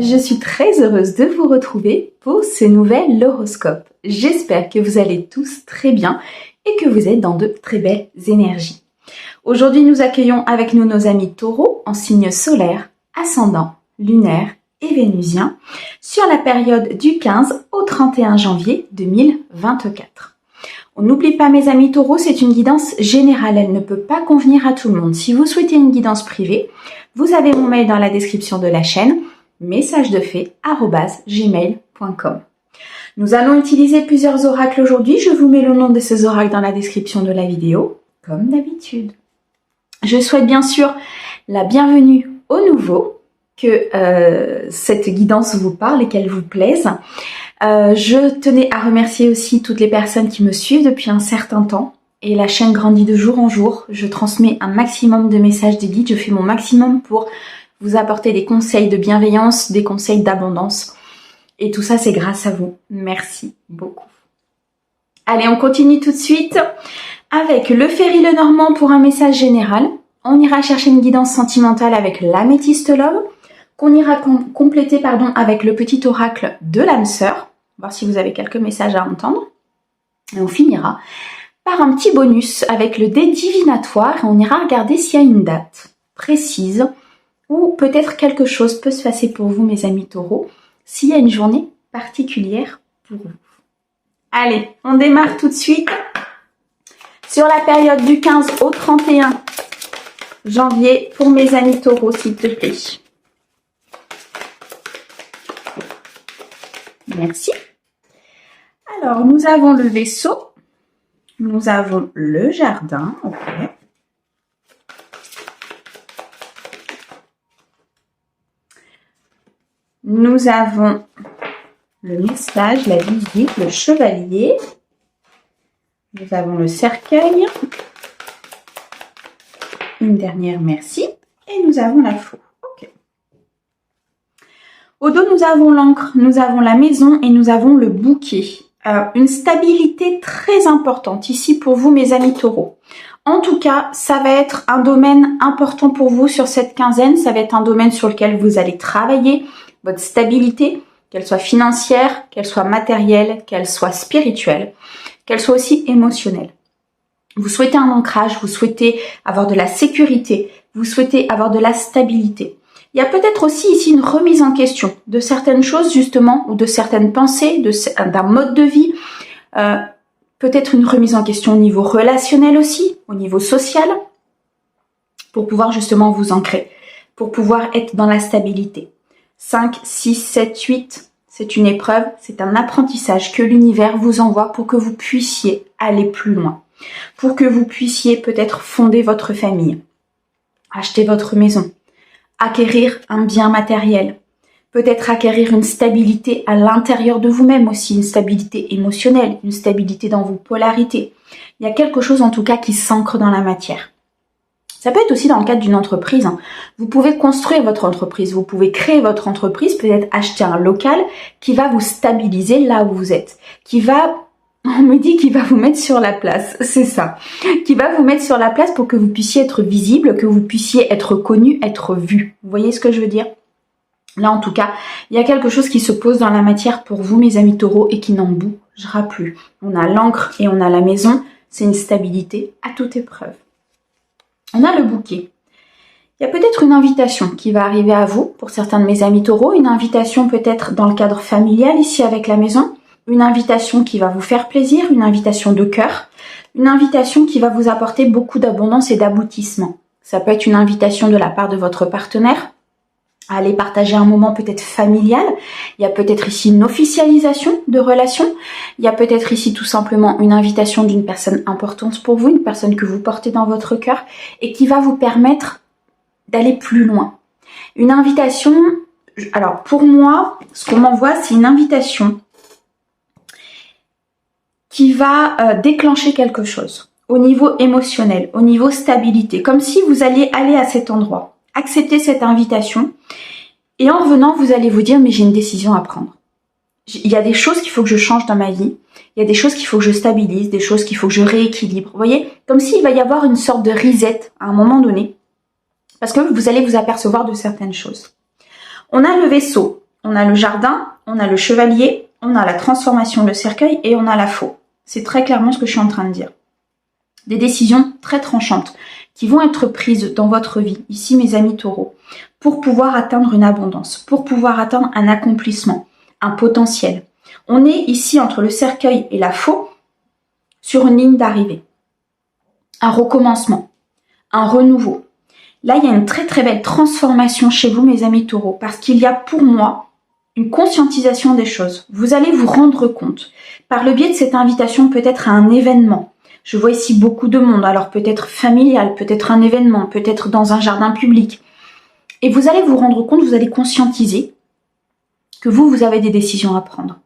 je suis très heureuse de vous retrouver pour ce nouvel horoscope. J'espère que vous allez tous très bien et que vous êtes dans de très belles énergies. Aujourd'hui, nous accueillons avec nous nos amis taureaux en signe solaire, ascendant, lunaire et vénusien sur la période du 15 au 31 janvier 2024. On n'oublie pas mes amis taureaux, c'est une guidance générale, elle ne peut pas convenir à tout le monde. Si vous souhaitez une guidance privée, vous avez mon mail dans la description de la chaîne, messagesdefée@gmail.com. Nous allons utiliser plusieurs oracles aujourd'hui, je vous mets le nom de ces oracles dans la description de la vidéo, comme d'habitude. Je souhaite bien sûr la bienvenue aux nouveaux, que cette guidance vous parle et qu'elle vous plaise. Je tenais à remercier aussi toutes les personnes qui me suivent depuis un certain temps et la chaîne grandit de jour en jour. Je transmets un maximum de messages des guides, je fais mon maximum pour vous apporter des conseils de bienveillance, des conseils d'abondance et tout ça c'est grâce à vous. Merci beaucoup. Allez, on continue tout de suite avec le Ferry Lenormand pour un message général. On ira chercher une guidance sentimentale avec l'améthyste love, qu'on ira compléter avec le petit oracle de l'âme sœur, voir si vous avez quelques messages à entendre. Et on finira par un petit bonus avec le dé divinatoire et on ira regarder s'il y a une date précise ou peut-être quelque chose peut se passer pour vous, mes amis taureaux, s'il y a une journée particulière pour vous. Allez, on démarre tout de suite sur la période du 15 au 31 janvier pour mes amis taureaux, s'il te plaît. Merci. Alors, nous avons le vaisseau. Nous avons le jardin. Ok. Nous avons le message, la visite, le chevalier. Nous avons le cercueil. Une dernière merci. Et nous avons la faux. Au dos, nous avons l'encre, nous avons la maison et nous avons le bouquet. Une stabilité très importante ici pour vous, mes amis taureaux. En tout cas, ça va être un domaine important pour vous sur cette quinzaine. Ça va être un domaine sur lequel vous allez travailler votre stabilité, qu'elle soit financière, qu'elle soit matérielle, qu'elle soit spirituelle, qu'elle soit aussi émotionnelle. Vous souhaitez un ancrage, vous souhaitez avoir de la sécurité, vous souhaitez avoir de la stabilité. Il y a peut-être aussi ici une remise en question de certaines choses justement, ou de certaines pensées, d'un mode de vie. Peut-être une remise en question au niveau relationnel aussi, au niveau social, pour pouvoir justement vous ancrer, pour pouvoir être dans la stabilité. 5, 6, 7, 8, c'est une épreuve, c'est un apprentissage que l'univers vous envoie pour que vous puissiez aller plus loin, pour que vous puissiez peut-être fonder votre famille, acheter votre maison, acquérir un bien matériel, peut-être acquérir une stabilité à l'intérieur de vous-même aussi, une stabilité émotionnelle, une stabilité dans vos polarités. Il y a quelque chose en tout cas qui s'ancre dans la matière. Ça peut être aussi dans le cadre d'une entreprise. Vous pouvez construire votre entreprise, vous pouvez créer votre entreprise, peut-être acheter un local qui va vous stabiliser là où vous êtes, on me dit qu'il va vous mettre sur la place, c'est ça. Qui va vous mettre sur la place pour que vous puissiez être visible, que vous puissiez être connu, être vu. Vous voyez ce que je veux dire? Là, en tout cas, il y a quelque chose qui se pose dans la matière pour vous, mes amis taureaux, et qui n'en bougera plus. On a l'encre et on a la maison. C'est une stabilité à toute épreuve. On a le bouquet. Il y a peut-être une invitation qui va arriver à vous, pour certains de mes amis taureaux. Une invitation peut-être dans le cadre familial, ici avec la maison. Une invitation qui va vous faire plaisir, une invitation de cœur, une invitation qui va vous apporter beaucoup d'abondance et d'aboutissement. Ça peut être une invitation de la part de votre partenaire à aller partager un moment peut-être familial. Il y a peut-être ici une officialisation de relation. Il y a peut-être ici tout simplement une invitation d'une personne importante pour vous, une personne que vous portez dans votre cœur et qui va vous permettre d'aller plus loin. Une invitation, alors pour moi, ce qu'on m'envoie, c'est une invitation qui va déclencher quelque chose au niveau émotionnel, au niveau stabilité, comme si vous alliez aller à cet endroit, accepter cette invitation et en revenant, vous allez vous dire mais j'ai une décision à prendre. Il y a des choses qu'il faut que je change dans ma vie, il y a des choses qu'il faut que je stabilise, des choses qu'il faut que je rééquilibre. Vous voyez, comme s'il va y avoir une sorte de reset à un moment donné, parce que vous allez vous apercevoir de certaines choses. On a le vaisseau, on a le jardin, on a le chevalier, on a la transformation, le cercueil et on a la faux. C'est très clairement ce que je suis en train de dire. Des décisions très tranchantes qui vont être prises dans votre vie, ici mes amis taureaux, pour pouvoir atteindre une abondance, pour pouvoir atteindre un accomplissement, un potentiel. On est ici entre le cercueil et la faux sur une ligne d'arrivée. Un recommencement, un renouveau. Là, il y a une très très belle transformation chez vous, mes amis taureaux, parce qu'il y a pour moi une conscientisation des choses. Vous allez vous rendre compte, par le biais de cette invitation peut-être à un événement. Je vois ici beaucoup de monde, alors peut-être familial, peut-être un événement, peut-être dans un jardin public. Et vous allez vous rendre compte, vous allez conscientiser que vous avez des décisions à prendre,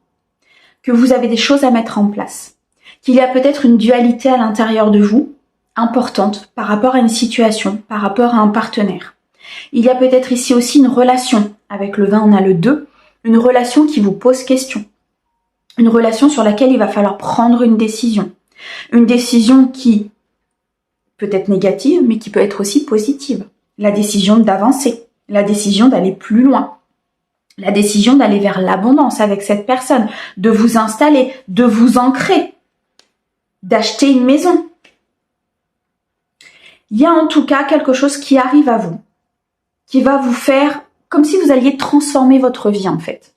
que vous avez des choses à mettre en place, qu'il y a peut-être une dualité à l'intérieur de vous, importante par rapport à une situation, par rapport à un partenaire. Il y a peut-être ici aussi une relation, avec le 20 on a le 2, une relation qui vous pose question, une relation sur laquelle il va falloir prendre une décision qui peut être négative, mais qui peut être aussi positive. La décision d'avancer, la décision d'aller plus loin, la décision d'aller vers l'abondance avec cette personne, de vous installer, de vous ancrer, d'acheter une maison. Il y a en tout cas quelque chose qui arrive à vous, qui va vous faire comme si vous alliez transformer votre vie en fait.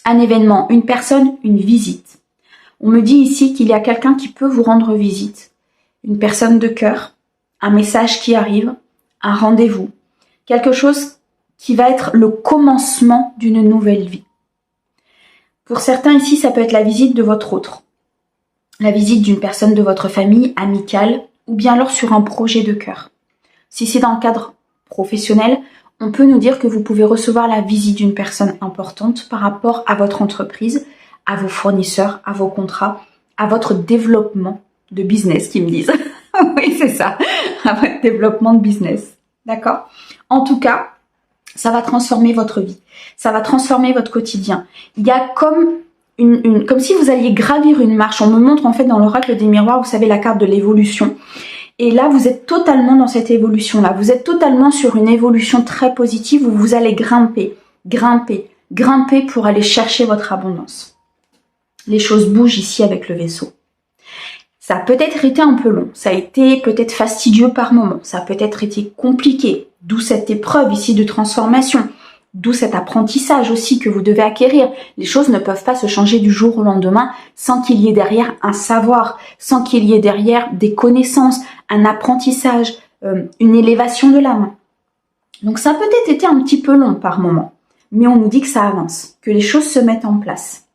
Un événement, une personne, une visite. On me dit ici qu'il y a quelqu'un qui peut vous rendre visite, une personne de cœur, un message qui arrive, un rendez-vous, quelque chose qui va être le commencement d'une nouvelle vie. Pour certains ici, ça peut être la visite de votre autre, la visite d'une personne de votre famille, amicale, ou bien alors sur un projet de cœur. Si c'est dans le cadre professionnel, on peut nous dire que vous pouvez recevoir la visite d'une personne importante par rapport à votre entreprise, à vos fournisseurs, à vos contrats, à votre développement de business, qu'ils me disent. Oui, c'est ça, à votre développement de business. D'accord ? En tout cas, ça va transformer votre vie. Ça va transformer votre quotidien. Il y a comme comme si vous alliez gravir une marche. On me montre en fait dans l'oracle des miroirs, vous savez, la carte de l'évolution. Et là, vous êtes totalement dans cette évolution-là. Vous êtes totalement sur une évolution très positive où vous allez grimper, grimper, grimper pour aller chercher votre abondance. Les choses bougent ici avec le vaisseau. Ça a peut-être été un peu long, ça a été peut-être fastidieux par moments, ça a peut-être été compliqué, d'où cette épreuve ici de transformation, d'où cet apprentissage aussi que vous devez acquérir. Les choses ne peuvent pas se changer du jour au lendemain sans qu'il y ait derrière un savoir, sans qu'il y ait derrière des connaissances, un apprentissage, une élévation de l'âme. Donc ça a peut-être été un petit peu long par moment, mais on nous dit que ça avance, que les choses se mettent en place.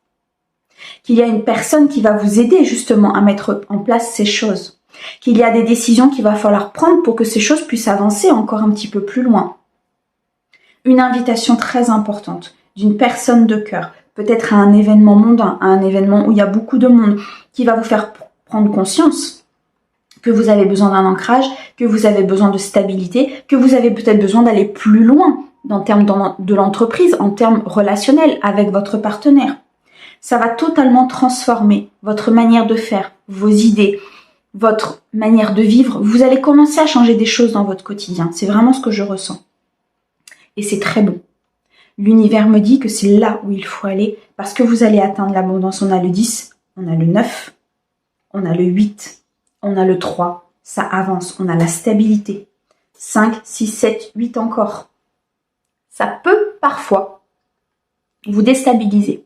Qu'il y a une personne qui va vous aider justement à mettre en place ces choses, qu'il y a des décisions qu'il va falloir prendre pour que ces choses puissent avancer encore un petit peu plus loin. Une invitation très importante d'une personne de cœur, peut-être à un événement mondain, à un événement où il y a beaucoup de monde, qui va vous faire prendre conscience que vous avez besoin d'un ancrage, que vous avez besoin de stabilité, que vous avez peut-être besoin d'aller plus loin en termes de l'entreprise, en termes relationnels avec votre partenaire. Ça va totalement transformer votre manière de faire, vos idées, votre manière de vivre. Vous allez commencer à changer des choses dans votre quotidien. C'est vraiment ce que je ressens. Et c'est très bon. L'univers me dit que c'est là où il faut aller parce que vous allez atteindre l'abondance. On a le 10, on a le 9, on a le 8, on a le 3. Ça avance, on a la stabilité. 5, 6, 7, 8 encore. Ça peut parfois vous déstabiliser.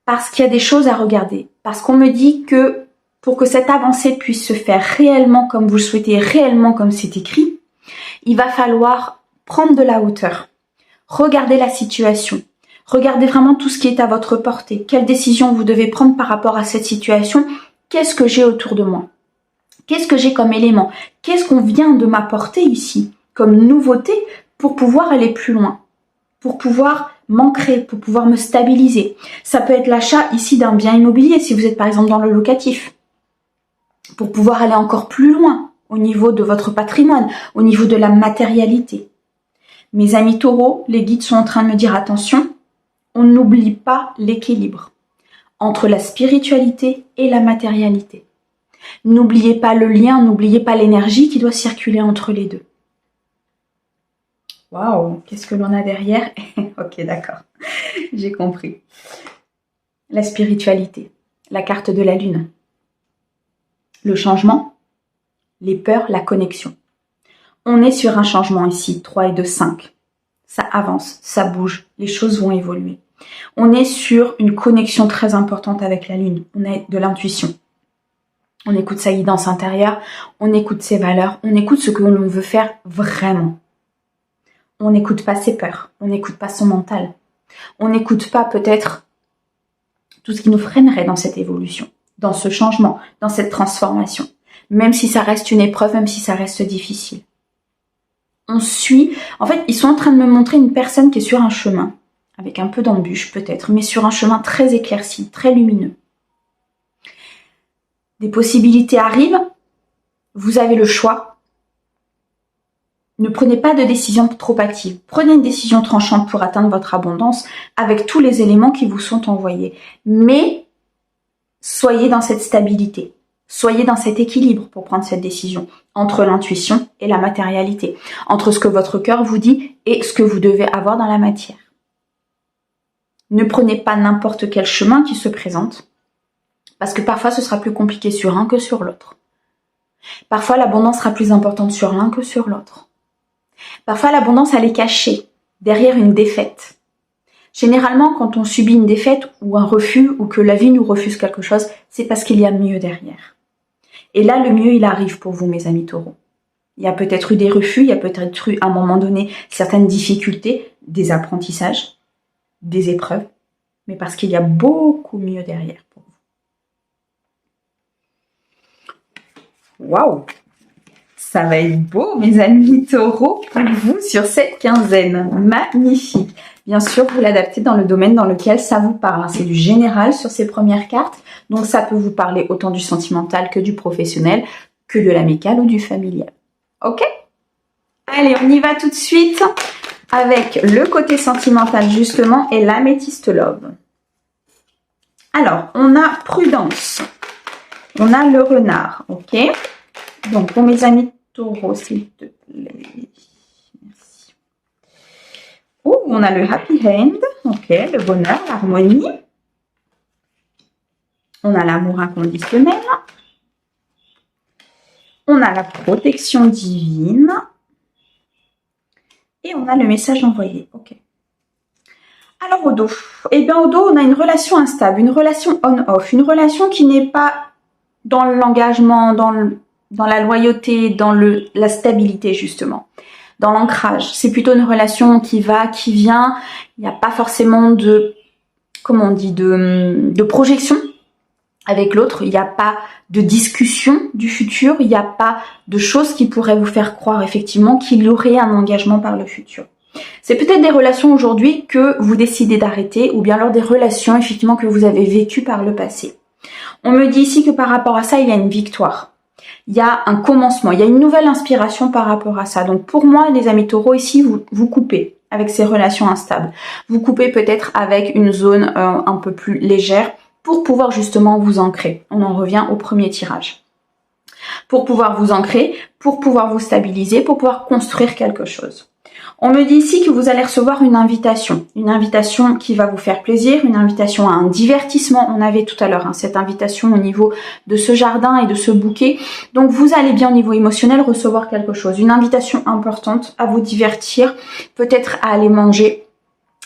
Parce qu'il y a des choses à regarder. Parce qu'on me dit que pour que cette avancée puisse se faire réellement comme vous le souhaitez, réellement comme c'est écrit, il va falloir prendre de la hauteur. Regardez la situation. Regardez vraiment tout ce qui est à votre portée. Quelles décisions vous devez prendre par rapport à cette situation? Qu'est-ce que j'ai autour de moi? Qu'est-ce que j'ai comme élément? Qu'est-ce qu'on vient de m'apporter ici comme nouveauté pour pouvoir aller plus loin? Pour pouvoir m'ancrer, pour pouvoir me stabiliser. Ça peut être l'achat ici d'un bien immobilier, si vous êtes par exemple dans le locatif, pour pouvoir aller encore plus loin au niveau de votre patrimoine, au niveau de la matérialité. Mes amis taureaux, les guides sont en train de me dire attention, on n'oublie pas l'équilibre entre la spiritualité et la matérialité. N'oubliez pas le lien, n'oubliez pas l'énergie qui doit circuler entre les deux. Waouh, qu'est-ce que l'on a derrière? Ok, d'accord, j'ai compris. La spiritualité, la carte de la lune, le changement, les peurs, la connexion. On est sur un changement ici, 3 et 2, 5. Ça avance, ça bouge, les choses vont évoluer. On est sur une connexion très importante avec la lune. On est de l'intuition. On écoute sa guidance intérieure, on écoute ses valeurs, on écoute ce que l'on veut faire vraiment. On n'écoute pas ses peurs, on n'écoute pas son mental. On n'écoute pas peut-être tout ce qui nous freinerait dans cette évolution, dans ce changement, dans cette transformation. Même si ça reste une épreuve, même si ça reste difficile. On suit, en fait, ils sont en train de me montrer une personne qui est sur un chemin, avec un peu d'embûche peut-être, mais sur un chemin très éclairci, très lumineux. Des possibilités arrivent, vous avez le choix. Ne prenez pas de décision trop hâtive. Prenez une décision tranchante pour atteindre votre abondance avec tous les éléments qui vous sont envoyés. Mais soyez dans cette stabilité. Soyez dans cet équilibre pour prendre cette décision entre l'intuition et la matérialité, entre ce que votre cœur vous dit et ce que vous devez avoir dans la matière. Ne prenez pas n'importe quel chemin qui se présente, parce que parfois ce sera plus compliqué sur un que sur l'autre. Parfois l'abondance sera plus importante sur l'un que sur l'autre. Parfois l'abondance elle est cachée derrière une défaite. Généralement quand on subit une défaite ou un refus ou que la vie nous refuse quelque chose, c'est parce qu'il y a mieux derrière. Et là le mieux il arrive pour vous mes amis taureaux. Il y a peut-être eu des refus, il y a peut-être eu à un moment donné certaines difficultés, des apprentissages, des épreuves, mais parce qu'il y a beaucoup mieux derrière pour vous. Waouh! Ça va être beau, mes amis taureaux, pour vous sur cette quinzaine. Magnifique! Bien sûr, vous l'adaptez dans le domaine dans lequel ça vous parle. C'est du général sur ces premières cartes, donc ça peut vous parler autant du sentimental que du professionnel, que de l'amical ou du familial. Ok? Allez, on y va tout de suite avec le côté sentimental justement et l'améthyste love. Alors, on a prudence, on a le renard, ok? Donc, pour mes amis taureaux, s'il te plaît. Merci. Oh, on a le happy end, ok, le bonheur, l'harmonie. On a l'amour inconditionnel. On a la protection divine. Et on a le message envoyé, ok. Alors au dos, eh bien au dos, on a une relation instable, une relation on-off, une relation qui n'est pas dans l'engagement, dans la loyauté, dans la stabilité justement, dans l'ancrage. C'est plutôt une relation qui va, qui vient. Il n'y a pas forcément de, comment on dit, de projection avec l'autre. Il n'y a pas de discussion du futur. Il n'y a pas de choses qui pourraient vous faire croire effectivement qu'il y aurait un engagement par le futur. C'est peut-être des relations aujourd'hui que vous décidez d'arrêter ou bien alors des relations effectivement que vous avez vécues par le passé. On me dit ici que par rapport à ça, il y a une victoire. Il y a un commencement, il y a une nouvelle inspiration par rapport à ça. Donc pour moi, les amis taureaux, ici, vous coupez avec ces relations instables. Vous coupez peut-être avec une zone un peu plus légère pour pouvoir justement vous ancrer. On en revient au premier tirage. Pour pouvoir vous ancrer, pour pouvoir vous stabiliser, pour pouvoir construire quelque chose. On me dit ici que vous allez recevoir une invitation qui va vous faire plaisir, une invitation à un divertissement. On avait tout à l'heure cette invitation au niveau de ce jardin et de ce bouquet. Donc vous allez bien au niveau émotionnel recevoir quelque chose, une invitation importante à vous divertir, peut-être à aller manger,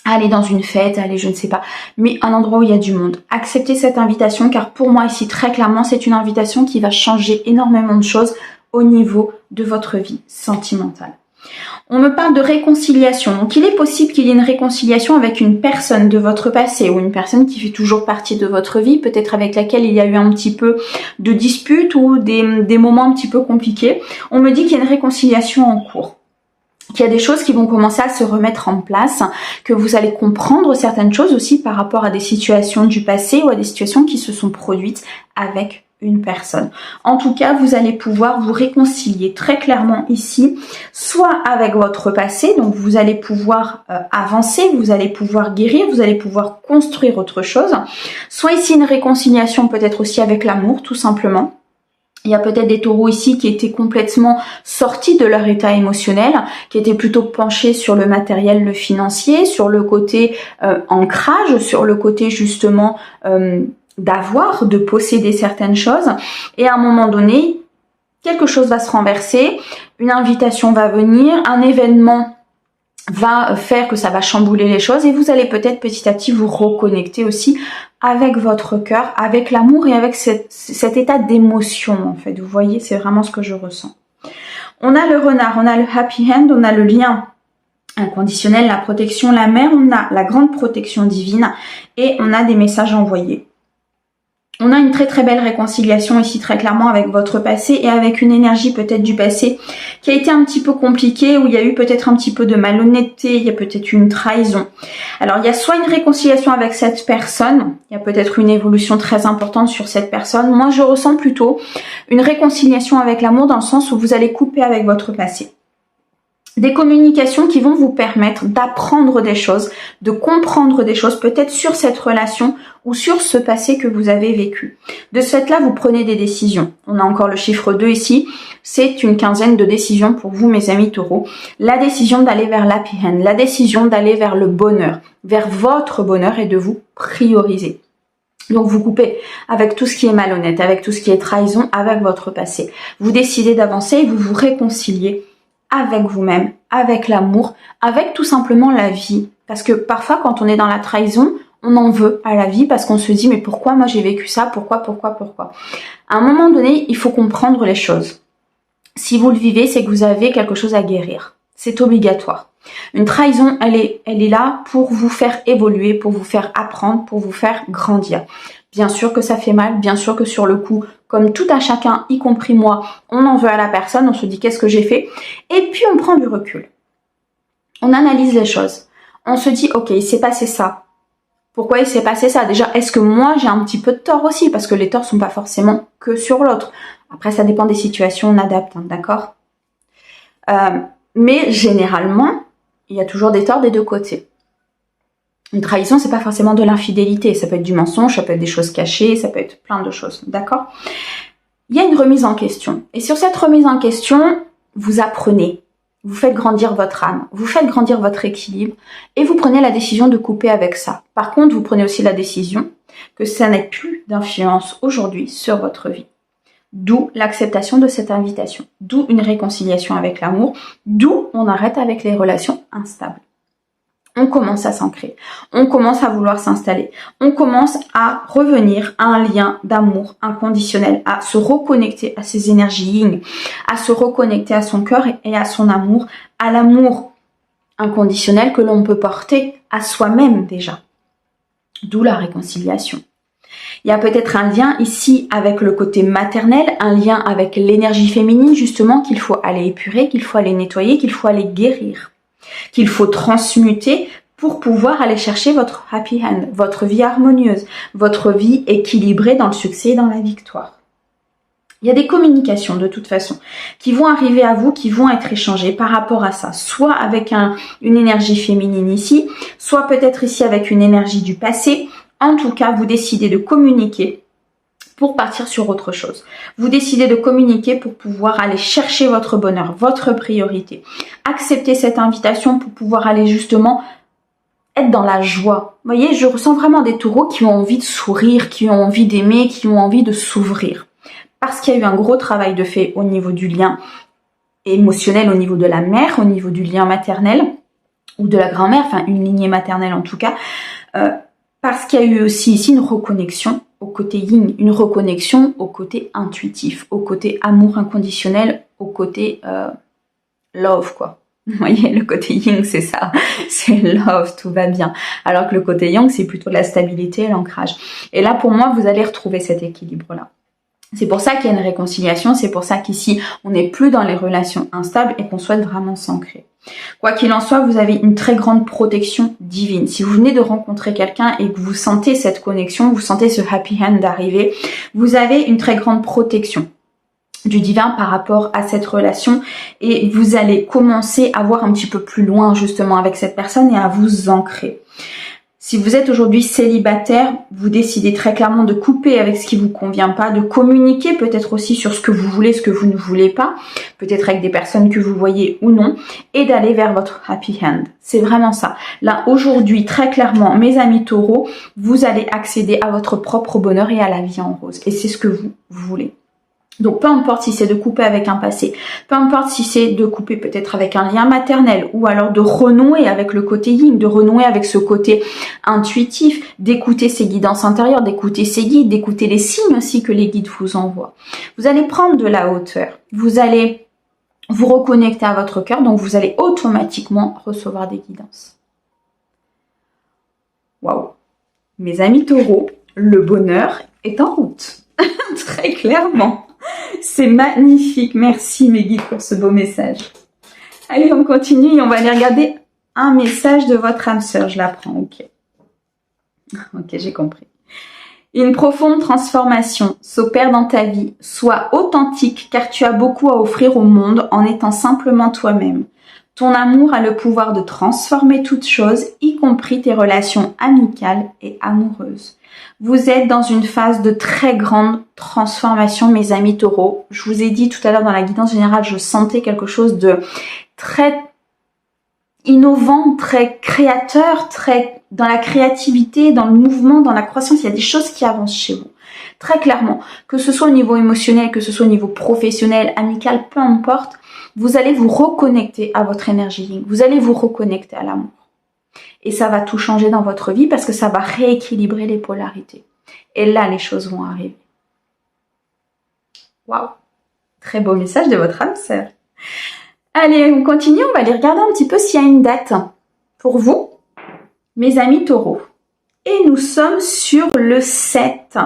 à aller dans une fête, à aller je ne sais pas, mais un endroit où il y a du monde. Acceptez cette invitation car pour moi ici très clairement c'est une invitation qui va changer énormément de choses au niveau de votre vie sentimentale. On me parle de réconciliation. Donc, il est possible qu'il y ait une réconciliation avec une personne de votre passé ou une personne qui fait toujours partie de votre vie, peut-être avec laquelle il y a eu un petit peu de dispute ou des moments un petit peu compliqués. On me dit qu'il y a une réconciliation en cours, qu'il y a des choses qui vont commencer à se remettre en place, que vous allez comprendre certaines choses aussi par rapport à des situations du passé ou à des situations qui se sont produites avec une personne. En tout cas, vous allez pouvoir vous réconcilier très clairement ici, soit avec votre passé, donc vous allez pouvoir avancer, vous allez pouvoir guérir, vous allez pouvoir construire autre chose, soit ici une réconciliation peut-être aussi avec l'amour, tout simplement, Il y a peut-être des taureaux ici qui étaient complètement sortis de leur état émotionnel, qui étaient plutôt penchés sur le matériel, le financier, sur le côté ancrage, sur le côté justement d'avoir, de posséder certaines choses. Et à un moment donné, quelque chose va se renverser, une invitation va venir, un événement va faire que ça va chambouler les choses et vous allez peut-être petit à petit vous reconnecter aussi avec votre cœur, avec l'amour et avec cet état d'émotion en fait. Vous voyez, c'est vraiment ce que je ressens. On a le renard, on a le happy hand, on a le lien inconditionnel, la protection, la mer, on a la grande protection divine et on a des messages envoyés. On a une très très belle réconciliation ici très clairement avec votre passé et avec une énergie peut-être du passé qui a été un petit peu compliquée, où il y a eu peut-être un petit peu de malhonnêteté, il y a peut-être une trahison. Alors il y a soit une réconciliation avec cette personne, il y a peut-être une évolution très importante sur cette personne. Moi je ressens plutôt une réconciliation avec l'amour dans le sens où vous allez couper avec votre passé. Des communications qui vont vous permettre d'apprendre des choses, de comprendre des choses peut-être sur cette relation ou sur ce passé que vous avez vécu. De ce fait-là, vous prenez des décisions. On a encore le chiffre 2 ici. C'est une quinzaine de décisions pour vous, mes amis taureaux. La décision d'aller vers l'happy hand, la décision d'aller vers le bonheur, vers votre bonheur et de vous prioriser. Donc vous coupez avec tout ce qui est malhonnête, avec tout ce qui est trahison, avec votre passé. Vous décidez d'avancer et vous vous réconciliez avec vous-même, avec l'amour, avec tout simplement la vie. Parce que parfois, quand on est dans la trahison, on en veut à la vie parce qu'on se dit « mais pourquoi moi j'ai vécu ça? Pourquoi ?» À un moment donné, il faut comprendre les choses. Si vous le vivez, c'est que vous avez quelque chose à guérir. C'est obligatoire. Une trahison, elle est là pour vous faire évoluer, pour vous faire apprendre, pour vous faire grandir. Bien sûr que ça fait mal, bien sûr que sur le coup, comme tout à chacun, y compris moi, on en veut à la personne, on se dit qu'est-ce que j'ai fait, et puis on prend du recul. On analyse les choses. On se dit ok, il s'est passé ça. Pourquoi il s'est passé ça? Déjà, est-ce que moi j'ai un petit peu de tort aussi? Parce que les torts sont pas forcément que sur l'autre. Après, ça dépend des situations, on adapte, hein, d'accord? Mais généralement, il y a toujours des torts des deux côtés. Une trahison, c'est pas forcément de l'infidélité. Ça peut être du mensonge, ça peut être des choses cachées, ça peut être plein de choses, d'accord? Il y a une remise en question. Et sur cette remise en question, vous apprenez. Vous faites grandir votre âme, vous faites grandir votre équilibre et vous prenez la décision de couper avec ça. Par contre, vous prenez aussi la décision que ça n'ait plus d'influence aujourd'hui sur votre vie. D'où l'acceptation de cette invitation, d'où une réconciliation avec l'amour, d'où on arrête avec les relations instables. On commence à s'ancrer, on commence à vouloir s'installer, on commence à revenir à un lien d'amour inconditionnel, à se reconnecter à ses énergies yin, à se reconnecter à son cœur et à son amour, à l'amour inconditionnel que l'on peut porter à soi-même déjà. D'où la réconciliation. Il y a peut-être un lien ici avec le côté maternel, un lien avec l'énergie féminine justement qu'il faut aller épurer, qu'il faut aller nettoyer, qu'il faut aller guérir, qu'il faut transmuter pour pouvoir aller chercher votre happy hand, votre vie harmonieuse, votre vie équilibrée dans le succès et dans la victoire. Il y a des communications de toute façon qui vont arriver à vous, qui vont être échangées par rapport à ça, soit avec une énergie féminine ici, soit peut-être ici avec une énergie du passé. En tout cas, vous décidez de communiquer pour partir sur autre chose. Vous décidez de communiquer pour pouvoir aller chercher votre bonheur, votre priorité. Accepter cette invitation pour pouvoir aller justement être dans la joie. Vous voyez, je ressens vraiment des taureaux qui ont envie de sourire, qui ont envie d'aimer, qui ont envie de s'ouvrir. Parce qu'il y a eu un gros travail de fait au niveau du lien émotionnel, au niveau de la mère, au niveau du lien maternel, ou de la grand-mère, enfin une lignée maternelle en tout cas, parce qu'il y a eu aussi ici une reconnexion au côté yin, une reconnexion au côté intuitif, au côté amour inconditionnel, au côté love quoi. Vous voyez, le côté yin c'est ça, c'est love, tout va bien. Alors que le côté yang c'est plutôt la stabilité et l'ancrage. Et là pour moi vous allez retrouver cet équilibre-là. C'est pour ça qu'il y a une réconciliation, c'est pour ça qu'ici on n'est plus dans les relations instables et qu'on souhaite vraiment s'ancrer. Quoi qu'il en soit, vous avez une très grande protection divine. Si vous venez de rencontrer quelqu'un et que vous sentez cette connexion, vous sentez ce happy hand d'arriver, vous avez une très grande protection du divin par rapport à cette relation et vous allez commencer à voir un petit peu plus loin justement avec cette personne et à vous ancrer. Si vous êtes aujourd'hui célibataire, vous décidez très clairement de couper avec ce qui vous convient pas, de communiquer peut-être aussi sur ce que vous voulez, ce que vous ne voulez pas, peut-être avec des personnes que vous voyez ou non, et d'aller vers votre happy end. C'est vraiment ça. Là, aujourd'hui, très clairement, mes amis taureaux, vous allez accéder à votre propre bonheur et à la vie en rose. Et c'est ce que vous voulez. Donc peu importe si c'est de couper avec un passé, peu importe si c'est de couper peut-être avec un lien maternel ou alors de renouer avec le côté yin, de renouer avec ce côté intuitif, d'écouter ses guidances intérieures, d'écouter ses guides, d'écouter les signes aussi que les guides vous envoient. Vous allez prendre de la hauteur, vous allez vous reconnecter à votre cœur, donc vous allez automatiquement recevoir des guidances. Waouh! Mes amis taureaux, le bonheur est en route, très clairement. C'est magnifique. Merci mes guides pour ce beau message. Allez, on continue et on va aller regarder un message de votre âme sœur. Je la prends, ok. Ok, j'ai compris. Une profonde transformation s'opère dans ta vie. Sois authentique car tu as beaucoup à offrir au monde en étant simplement toi-même. Ton amour a le pouvoir de transformer toute chose, y compris tes relations amicales et amoureuses. Vous êtes dans une phase de très grande transformation, mes amis taureaux. Je vous ai dit tout à l'heure dans la guidance générale, je sentais quelque chose de très innovant, très créateur, très dans la créativité, dans le mouvement, dans la croissance. Il y a des choses qui avancent chez vous. Très clairement, que ce soit au niveau émotionnel, que ce soit au niveau professionnel, amical, peu importe, vous allez vous reconnecter à votre énergie yin. Vous allez vous reconnecter à l'amour. Et ça va tout changer dans votre vie parce que ça va rééquilibrer les polarités. Et là, les choses vont arriver. Waouh! Très beau message de votre âme sœur. Allez, on continue. On va aller regarder un petit peu s'il y a une date pour vous, mes amis taureaux. Et nous sommes sur le 7.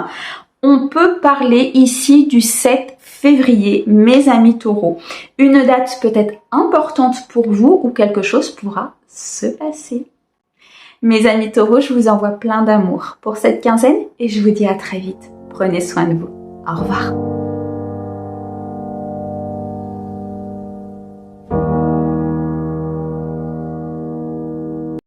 On peut parler ici du 7 février, mes amis taureaux. Une date peut-être importante pour vous ou quelque chose pourra se passer. Mes amis taureaux, je vous envoie plein d'amour pour cette quinzaine et je vous dis à très vite. Prenez soin de vous. Au revoir.